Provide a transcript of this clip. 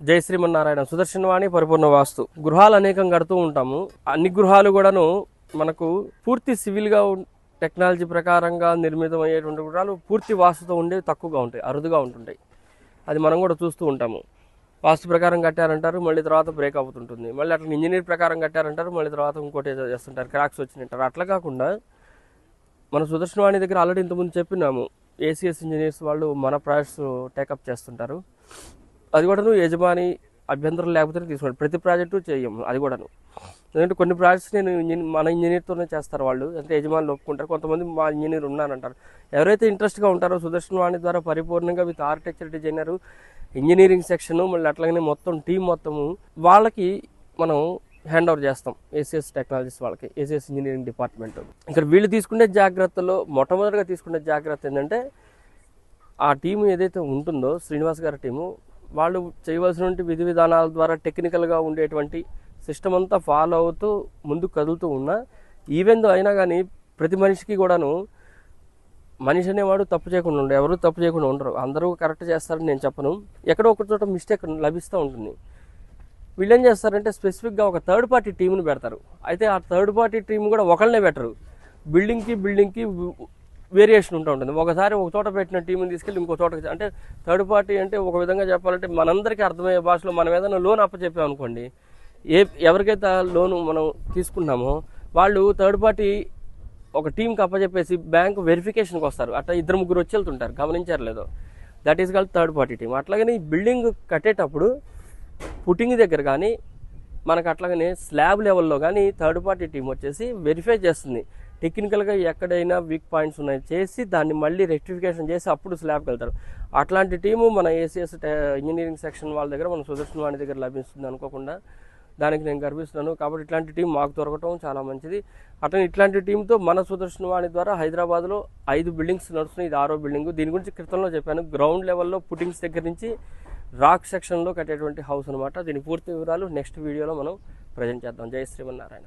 జై శ్రీమన్నారాయణ. సుదర్శనవాణి పరిపూర్ణ వాస్తు. గృహాలు అనేకం కడుతూ ఉంటాము. అన్ని గృహాలు కూడాను మనకు పూర్తి సివిల్గా టెక్నాలజీ ప్రకారంగా నిర్మితమయ్యేటువంటి గృహాలు పూర్తి వాస్తుతో ఉండేవి తక్కువగా ఉంటాయి, అరుదుగా ఉంటుంటాయి. అది మనం కూడా చూస్తూ ఉంటాము. వాస్తు ప్రకారం కట్టారంటారు, మళ్ళీ తర్వాత బ్రేక్ అవుతుంటుంది. మళ్ళీ అట్లా ఇంజనీర్ ప్రకారం కట్టారంటారు, మళ్ళీ తర్వాత ఇంకోటి చేస్తుంటారు, క్రాక్స్ వచ్చినట్టారు. అట్లా కాకుండా మన సుదర్శనవాణి దగ్గర ఆల్రెడీ ఇంతకుముందు చెప్పినాము, ఏసీఎస్ ఇంజనీర్స్ వాళ్ళు మన ప్రాజెక్ట్స్ టేకప్ చేస్తుంటారు. అది కూడాను యజమాని అభ్యంతరం లేకపోతే తీసుకోండి. ప్రతి ప్రాజెక్టు చేయము అది కూడాను. ఎందుకంటే కొన్ని ప్రాజెక్ట్స్ నేను మన ఇంజనీర్తోనే చేస్తారు వాళ్ళు, అంటే యజమానులు ఒప్పుకుంటారు. కొంతమంది మా ఇంజనీర్ ఉన్నారంటారు. ఎవరైతే ఇంట్రెస్ట్గా ఉంటారో సుదర్శనవాణి ద్వారా పరిపూర్ణంగా with architecture designer, engineering section, మళ్ళీ అట్లాగనే మొత్తం టీం మొత్తము వాళ్ళకి మనం హ్యాండ్ ఓవర్ చేస్తాం. ఏసీఎస్ టెక్నాలజీస్ వాళ్ళకి, ఏసీఎస్ ఇంజనీరింగ్ డిపార్ట్మెంట్. ఇక్కడ వీళ్ళు తీసుకునే జాగ్రత్తలో మొట్టమొదటిగా తీసుకునే జాగ్రత్త ఏంటంటే, ఆ టీము ఏదైతే ఉంటుందో శ్రీనివాస్ గారి టీము, వాళ్ళు చేయవలసినటువంటి విధి విధానాల ద్వారా టెక్నికల్గా ఉండేటువంటి సిస్టమ్ అంతా ఫాలో అవుతూ ముందుకు కదులుతూ ఉన్నా, ఈవెన్ అయినా కానీ ప్రతి మనిషికి కూడాను మనిషి అనేవాడు తప్పు చేయకుండా ఉండరు, ఎవరు తప్పు చేయకుండా ఉండరు, అందరూ కరెక్ట్ చేస్తారని నేను చెప్పను. ఎక్కడో ఒక చోట మిస్టేక్ లభిస్తూ ఉంటుంది. వీళ్ళు ఏం చేస్తారంటే స్పెసిఫిక్గా ఒక థర్డ్ పార్టీ టీంని పెడతారు. అయితే ఆ థర్డ్ పార్టీ టీం కూడా ఒకళ్ళనే పెట్టరు, బిల్డింగ్కి వేరియేషన్ ఉంటూ ఉంటుంది. ఒకసారి ఒక చోట పెట్టిన టీంని తీసుకెళ్ళి ఇంకో చోట, అంటే థర్డ్ పార్టీ అంటే ఒక విధంగా చెప్పాలంటే మనందరికీ అర్థమయ్యే భాషలో మనం ఏదైనా లోన్ అప్పచెప్పాం అనుకోండి, ఎవరికైతే లోను మనం తీసుకున్నామో వాళ్ళు థర్డ్ పార్టీ ఒక టీంకి అప్పచెప్పేసి బ్యాంకు వెరిఫికేషన్కి వస్తారు. అట్లా 2-3 వచ్చి వెళ్తుంటారు, గమనించారు లేదో. That is called third party team. అట్లాగనే ఈ బిల్డింగ్ కట్టేటప్పుడు పుట్టింగ్ దగ్గర కానీ మనకు అట్లాగనే స్లాబ్ లెవెల్లో కానీ థర్డ్ పార్టీ టీం వచ్చేసి వెరిఫై చేస్తుంది. టెక్నికల్గా ఎక్కడైనా వీక్ పాయింట్స్ ఉన్నాయి చేసి దాన్ని మళ్ళీ రెక్టిఫికేషన్ చేసి అప్పుడు స్లాబ్కి వెళ్తారు. అట్లాంటి టీము మన ఏసీఎస్ ఇంజనీరింగ్ సెక్షన్ వాళ్ళ దగ్గర, మన సుదర్శనవాణి దగ్గర లభిస్తుంది అనుకోకుండా. దానికి నేను గర్విస్తున్నాను. కాబట్టి ఇట్లాంటి టీం మాకు దొరకటం చాలా మంచిది. అట్లా ఇట్లాంటి టీంతో మన సుదర్శనవాణి ద్వారా హైదరాబాద్లో 5 బిల్డింగ్స్ నడుస్తున్నాయి. ఇది 6వ బిల్డింగ్. దీని గురించి క్రితంలో చెప్పాను. గ్రౌండ్ లెవెల్లో పుట్టింగ్స్ దగ్గర నుంచి రాక్ సెక్షన్లో కట్టేటువంటి హౌస్ అనమాట. దీని పూర్తి వివరాలు నెక్స్ట్ వీడియోలో మనం ప్రజెంట్ చేద్దాం. జై శ్రీమన్నారాయణ.